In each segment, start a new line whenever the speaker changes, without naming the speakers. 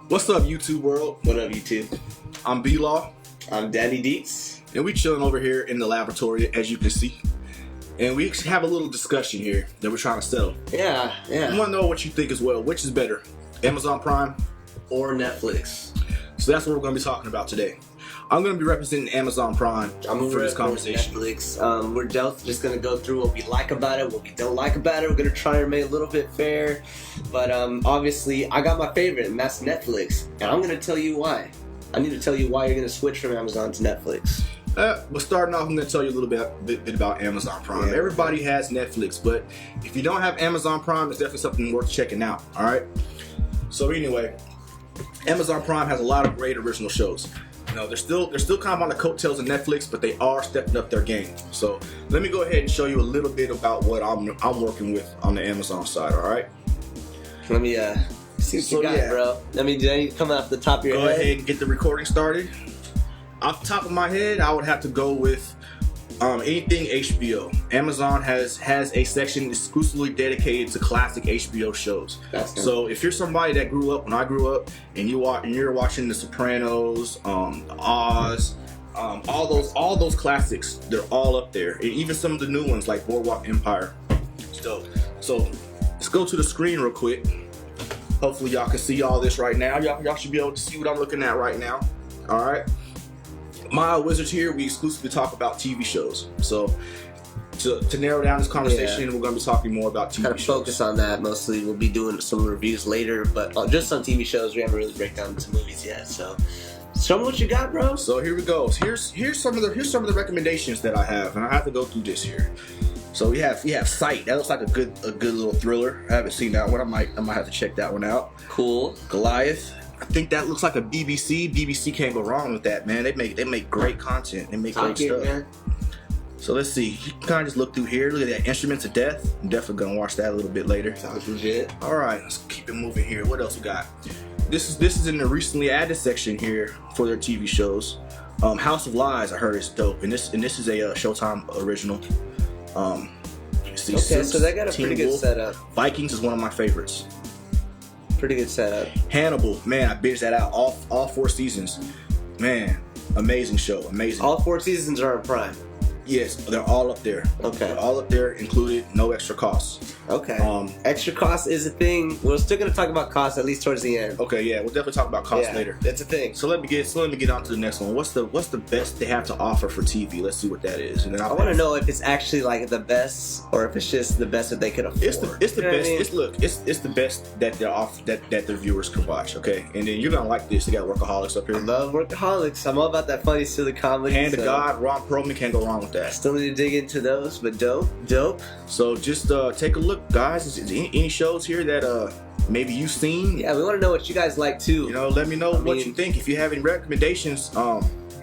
What's up, YouTube world?
What up, YouTube?
I'm B-Law.
I'm Danny Dietz.
And we chilling over here in the laboratory, as you can see. And we have a little discussion here that we're trying to settle.
Yeah.
I want to know what you think as well. Which is better, Amazon Prime
or Netflix?
So that's what we're going to be talking about today. I'm going to be representing Amazon Prime for this conversation.
Netflix. We're just going to go through what we like about it, what we don't like about it. We're going to try and make it a little bit fair. But obviously, I got my favorite, and that's Netflix. And I'm going to tell you why. I need to tell you why you're going to switch from Amazon to Netflix.
Well, starting off, I'm going to tell you a little bit about Amazon Prime.
Yeah.
Everybody has Netflix, but if you don't have Amazon Prime, it's definitely something worth checking out, all right? So anyway, Amazon Prime has a lot of great original shows. You know, they're still kind of on the coattails of Netflix, but they are stepping up their game. So let me go ahead and show you a little bit about what I'm working with on the Amazon side, all right?
Let me see what you got, bro. I mean, did you come off the top of your head?
Go ahead and get the recording started. Off the top of my head, I would have to go with anything HBO. Amazon has a section exclusively dedicated to classic HBO shows. So if you're somebody that grew up when I grew up, and you're watching The Sopranos, Oz, all those classics, they're all up there, and even some of the new ones like Boardwalk Empire. So let's go to the screen real quick. Hopefully y'all can see all this right now. Y'all should be able to see what I'm looking at right now. All right. My Wizards here, we exclusively talk about TV shows. So to narrow down this conversation, we're going to be talking more about TV shows.
Focus on that mostly. We'll be doing some reviews later, but just on TV shows, we haven't really break down into movies yet. So show me what you got, bro.
So here we go. Here's some of the recommendations that I have, and I have to go through this here. So we have Sight. That looks like a good little thriller. I haven't seen that one. I might have to check that one out.
Cool.
Goliath. I think that looks like a BBC. BBC can't go wrong with that, man. They make great content. They make great stuff. Man. So let's see. You can kind of just look through here. Look at that, Instruments of Death. I'm definitely gonna watch that a little bit later.
Sounds legit.
All right, let's keep it moving here. What else we got? This is in the recently added section here for their TV shows. House of Lies, I heard is dope, and this is a Showtime original.
Okay, so they got a pretty good setup.
Vikings is one of my favorites.
Pretty good setup.
Hannibal, man, I binged that out all 4 seasons. Man, amazing show, amazing.
All 4 seasons are on Prime.
Yes, they're all up there.
Okay.
They're all up there, included, no extra costs.
Okay. Extra cost is a thing. We're still gonna talk about cost at least towards the end.
Okay, yeah, we'll definitely talk about cost later.
That's a thing.
So let me get on to the next one. What's the best they have to offer for TV? Let's see what that is, and then
I want to know if it's actually like the best, or if it's just the best that they could afford.
It's the best. I mean? It's the best that they're off that their viewers can watch. Okay, and then you're gonna like this. They got Workaholics up here.
I love Workaholics. I'm all about that funny, silly comedy.
Hand to God, Ron Perlman can't go wrong with that.
Still need to dig into those, but dope.
So just take a look, guys. Is any shows here that maybe you've seen?
Yeah, we want to know what you guys like too.
You know, let me know what you think. If you have any recommendations,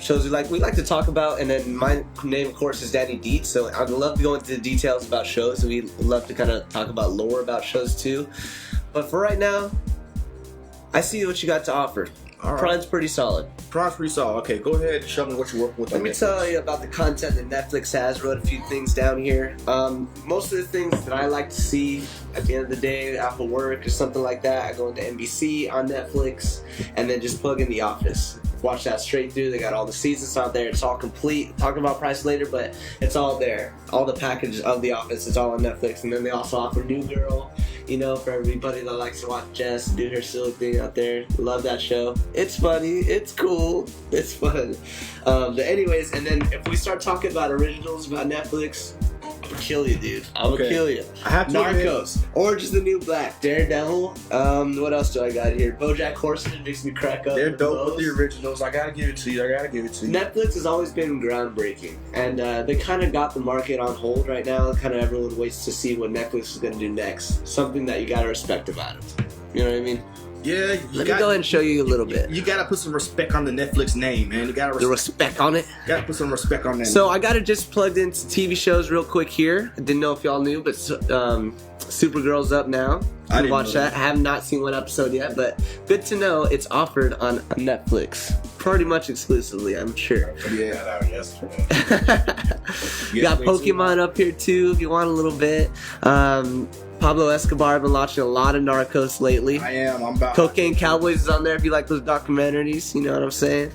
shows we like to talk about. And then my name, of course, is Danny Dietz. So I'd love to go into the details about shows. And we love to kind of talk about lore about shows too. But for right now, I see what you got to offer. All right. Prime's pretty solid.
Okay, go ahead and show me what you're working with.
Let me tell you about the content that Netflix has. Wrote a few things down here. Most of the things that I like to see at the end of the day after work or something like that, I go into NBC on Netflix and then just plug in The Office. Watch that straight through. They got all the seasons out there. It's all complete. Talking about price later, but it's all there. All the package of The Office is all on Netflix. And then they also offer New Girl, you know, for everybody that likes to watch Jess do her silly thing out there. Love that show. It's funny. It's cool. It's fun. But anyways, and then if we start talking about originals about Netflix, I'm gonna kill you, dude. I'm gonna kill you.
I have to
Narcos, Orange is the New Black, Daredevil. What else do I got here? BoJack Horseman makes me crack up.
They're dope with the originals. I gotta give it to you.
Netflix has always been groundbreaking, and they kind of got the market on hold right now. Kind of everyone waits to see what Netflix is gonna do next. Something that you gotta respect about it. You know what I mean?
Yeah.
Let me go ahead and show you a little bit.
You gotta put some respect on the Netflix name, man. You gotta
the respect on it.
You gotta put some respect on that.
So I got it just plugged into TV shows real quick here. I didn't know if y'all knew, but Supergirl's up now. I didn't watch that. I have not seen one episode yet, but good to know it's offered on Netflix. Pretty much exclusively, I'm sure.
Yeah, that was yesterday.
You got Pokemon up here too if you want a little bit. Pablo Escobar. I've been watching a lot of Narcos lately.
I am. I'm about.
Cocaine Cowboys is on there if you like those documentaries. You know what I'm saying?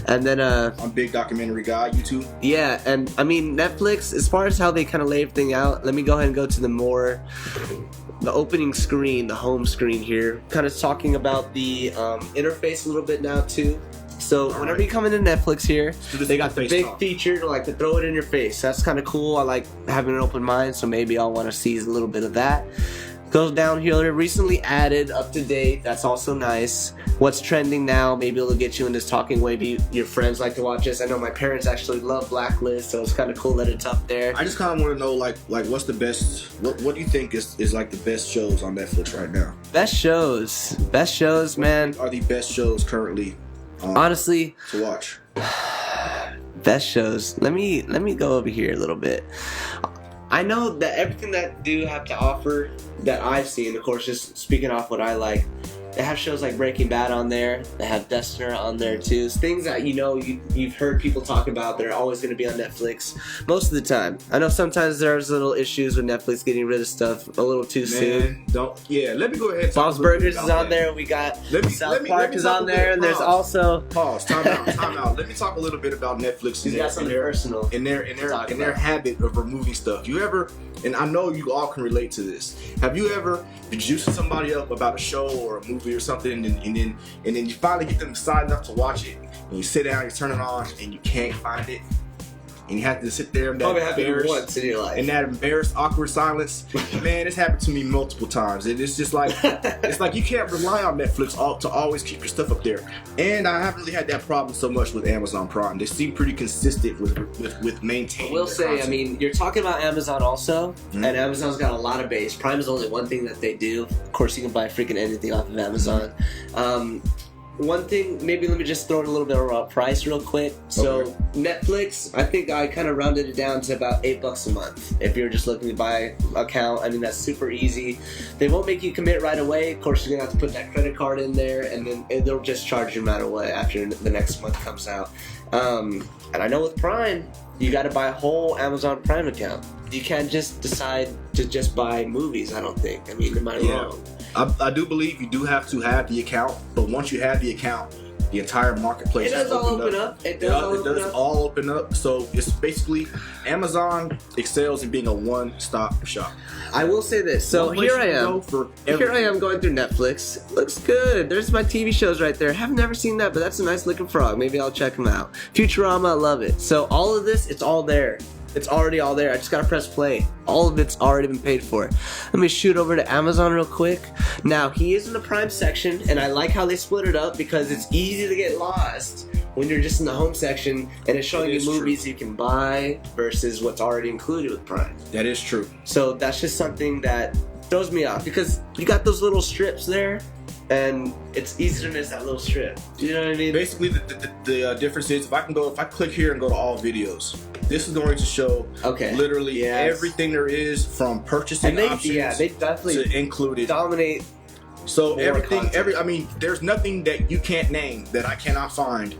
And then
I'm a big documentary guy. You too?
yeah, and I mean Netflix. As far as how they kind of lay everything out, let me go ahead and go to the opening screen, the home screen here. Kind of talking about the interface a little bit now too. So whenever you come into Netflix here, they got the big feature to like to throw it in your face. That's kind of cool. I like having an open mind, so maybe I'll want to seize a little bit of that. Goes down here, recently added, up to date. That's also nice. What's trending now? Maybe it'll get you in this talking way. Do your friends like to watch this? I know my parents actually love Blacklist, so it's kind of cool that it's up there.
I just kind of want to know, like what's the best? What do you think is like the best shows on Netflix right now?
Best shows, man.
Are the best shows currently?
Honestly,
to watch.
Best shows. Let me go over here a little bit. I know that everything that do have to offer that I've seen, of course, just speaking off what I like, they have shows like Breaking Bad on there. They have Dexter on there too. It's things that you've heard people talk about that are always going to be on Netflix most of the time. I know sometimes there's little issues with Netflix getting rid of stuff a little too soon.
Let me go ahead.
Bob's Burgers is on there. We got South Park is on there, and there's also
time out. Let me talk a little bit about Netflix.
He's got something personal
in their habit of removing stuff. You ever? And I know you all can relate to this. Have you ever been juicing somebody up about a show or a movie or something, and then you finally get them excited enough to watch it, and you sit down, you turn it on, and you can't find it, and you have to sit there in that embarrassed, awkward silence? Man, it's happened to me multiple times. It's just like it's like you can't rely on Netflix to always keep your stuff up there. And I haven't really had that problem so much with Amazon Prime. They seem pretty consistent with maintaining.
I will say, content. I mean, you're talking about Amazon also, and Amazon's got a lot of base. Prime is only one thing that they do. Of course, you can buy freaking anything off of Amazon. One thing, maybe let me just throw in a little bit of price real quick. So Netflix, I think I kind of rounded it down to about $8 a month. If you're just looking to buy an account, I mean, that's super easy. They won't make you commit right away. Of course, you're gonna have to put that credit card in there, and then they'll just charge you no matter what after the next month comes out. And I know with Prime, you got to buy a whole Amazon Prime account. You can't just decide to just buy movies, I don't think. I mean, am I wrong?
I do believe you do have to have the account, but once you have the account, the entire marketplace
does all open up. It does
all open up. So it's basically Amazon excels in being a one-stop shop.
I will say this. So here I am. Here I am going through Netflix. Looks good. There's my TV shows right there. Have never seen that, but that's a nice looking frog. Maybe I'll check them out. Futurama, I love it. So all of this, it's all there. It's already all there. I just gotta press play. All of it's already been paid for. Let me shoot over to Amazon real quick. Now, he is in the Prime section, and I like how they split it up because it's easy to get lost when you're just in the home section and it's showing you movies you can buy versus what's already included with Prime.
That is true.
So that's just something that throws me off because you got those little strips there, and it's easy to miss that little strip. Do you know what I mean?
Basically, the difference is if I click here and go to all videos, this is going to show literally everything there is from purchasing options. Yeah,
they definitely
to included
dominate.
So I mean, there's nothing that you can't name that I cannot find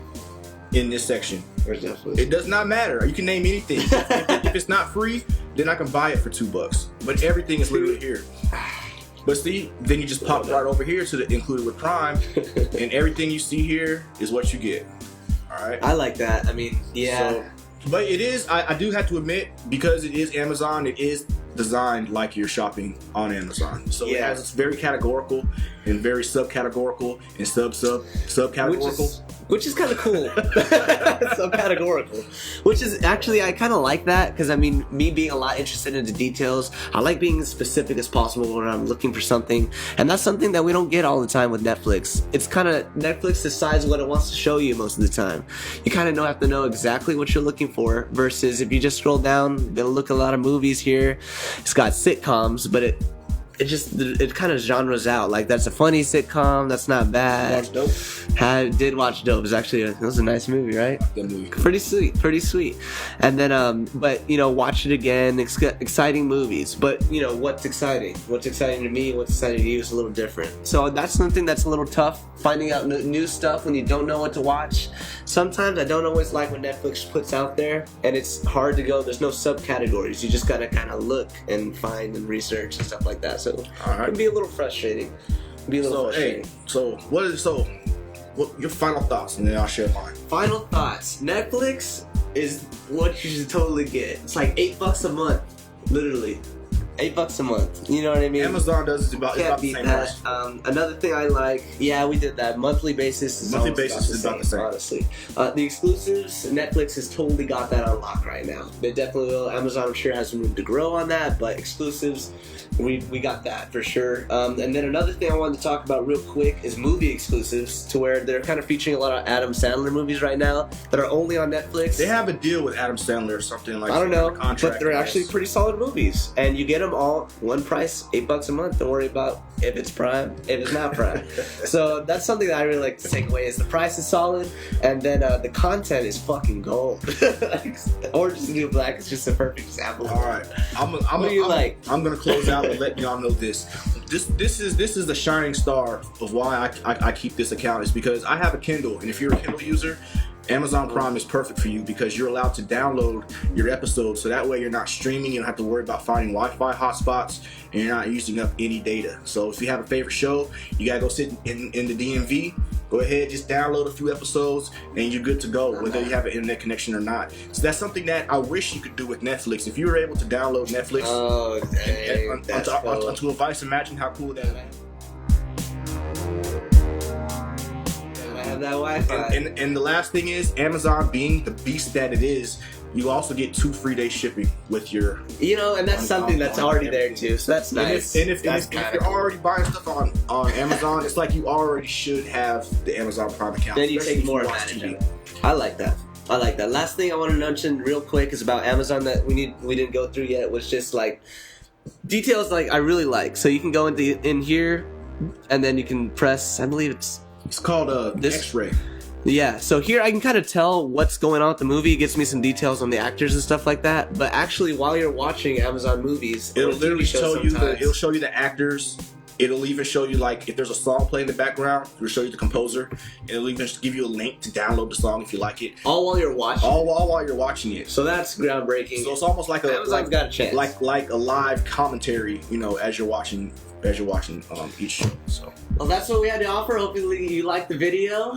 in this section. It does not matter. You can name anything. If it's not free, then I can buy it for $2. But everything is literally here. But see, then you just pop right over here to the included with Prime, and everything you see here is what you get. All right.
I like that. I mean, yeah.
So, but it is. I do have to admit, because it is Amazon, it is designed like you're shopping on Amazon. So it's very categorical and very subcategorical and subcategorical.
Which is kind of cool. Subcategorical. Which is actually, I kind of like that because, I mean, me being a lot interested in the details, I like being as specific as possible when I'm looking for something. And that's something that we don't get all the time with Netflix. It's kind of, Netflix decides what it wants to show you most of the time. You kind of have to know exactly what you're looking for versus if you just scroll down, they'll look at a lot of movies here. It's got sitcoms, but it kind of genres out. Like, that's a funny sitcom, that's not bad.
Watch Dope?
Did watch Dope. It was a nice movie, right?
Good movie.
Pretty sweet. And then, but, you know, watch it again. Exciting movies. But, you know, what's exciting? What's exciting to me, what's exciting to you is a little different. So that's something that's a little tough, finding out new stuff when you don't know what to watch. Sometimes I don't always like what Netflix puts out there, and it's hard to go. There's no subcategories. You just gotta kind of look and find and research and stuff like that. so
All right.
it can be a little frustrating.
What your final thoughts, and then I'll share mine.
Final thoughts. Netflix is what you should totally get. It's like $8 a month, literally. $8 a month. You know what I mean?
Amazon does it about, it's
Can't
about the
beat
same
that.
price.
Another thing I like, yeah, we did that. Monthly basis is
Monthly
almost
basis is about the same.
honestly. The exclusives, Netflix has totally got that on lock right now. They definitely will. Amazon, I'm sure, has some room to grow on that, but exclusives, we got that for sure. And then another thing I wanted to talk about real quick is movie exclusives, to where they're kind of featuring a lot of Adam Sandler movies right now that are only on Netflix.
They have a deal with Adam Sandler or something like that.
I don't know,
Contract,
but they're actually pretty solid movies, and you get them all one price, $8 a month. Don't worry about if it's Prime, if it's not Prime. So that's something that I really like to take away is the price is solid, and then the content is fucking gold. Orange is the New Black is just a perfect example.
All right, I'm gonna close out and let y'all know this. This is the shining star of why I keep this account, is because I have a Kindle, and if you're a Kindle user, Amazon Prime is perfect for you because you're allowed to download your episodes, so that way you're not streaming, you don't have to worry about finding Wi-Fi hotspots, and you're not using up any data. So if you have a favorite show, you gotta go sit in the DMV, go ahead, just download a few episodes, and you're good to go, whether you have an internet connection or not. So that's something that I wish you could do with Netflix. If you were able to download Netflix onto a device, imagine how cool that would be.
That Wi-Fi.
And the last thing is, Amazon being the beast that it is, you also get 2 free day shipping with your.
And that's something that's already there too, so that's nice.
And if you're already buying stuff on Amazon, it's like you already should have the Amazon Prime account.
Then you take more advantage of it. I like that. Last thing I want to mention real quick is about Amazon that we didn't go through yet, was just like details like I really like. So you can go in here, and then you can press. I believe it's
called X-ray.
Yeah, so here I can kind of tell what's going on with the movie. It gives me some details on the actors and stuff like that. But actually, while you're watching Amazon movies,
it'll literally show you the actors. It'll even show you, like, if there's a song playing in the background, it'll show you the composer. It'll even give you a link to download the song if you like it.
All while you're watching.
All while you're watching it.
So that's groundbreaking.
So it's almost like
Amazon's got a chance.
like a live commentary, as you're watching each show. So.
Well, that's what we had to offer. Hopefully you liked the video.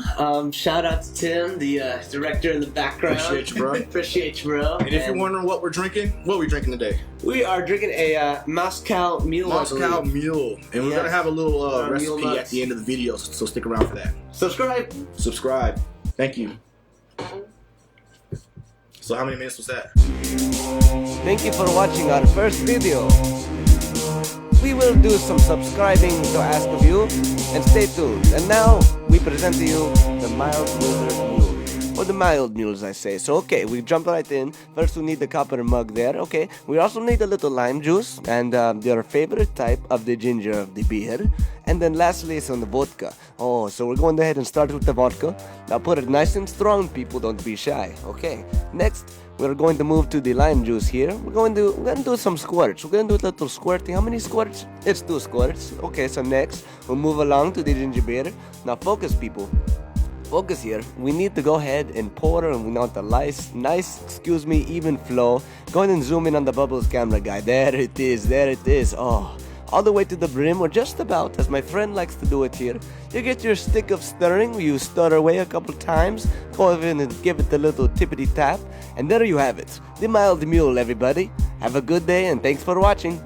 Shout out to Tim, the director in the background.
Appreciate you, bro.
Appreciate you, bro.
And if you're wondering what we're drinking, what are we drinking today?
We are drinking a Moscow Mule.
Moscow Mule. And we're going to have a little recipe at the end of the video, so stick around for that.
Subscribe.
Thank you. So how many minutes was that?
Thank you for watching our first video. We will do some subscribing to ask of you, and stay tuned. And now, we present to you the mild mule, or the mild mules I say. So okay, we jump right in. First we need the copper mug there, okay. We also need a little lime juice, and your favorite type of the ginger of the beer. And then lastly, some vodka. Oh, so we're going ahead and start with the vodka. Now put it nice and strong, people, don't be shy. Okay, next, we're going to move to the lime juice here. We're going to do some squirts. We're going to do a little squirting. How many squirts? It's 2 squirts. Okay, so next, we'll move along to the ginger beer. Now focus, people. Focus here. We need to go ahead and pour, and we want the nice, even flow. Go ahead and zoom in on the bubbles camera guy. There it is. Oh, all the way to the brim, or just about, as my friend likes to do it here. You get your stick of stirring, you stir away a couple times, go ahead and give it a little tippity tap, and there you have it. The mild mule, everybody. Have a good day, and thanks for watching.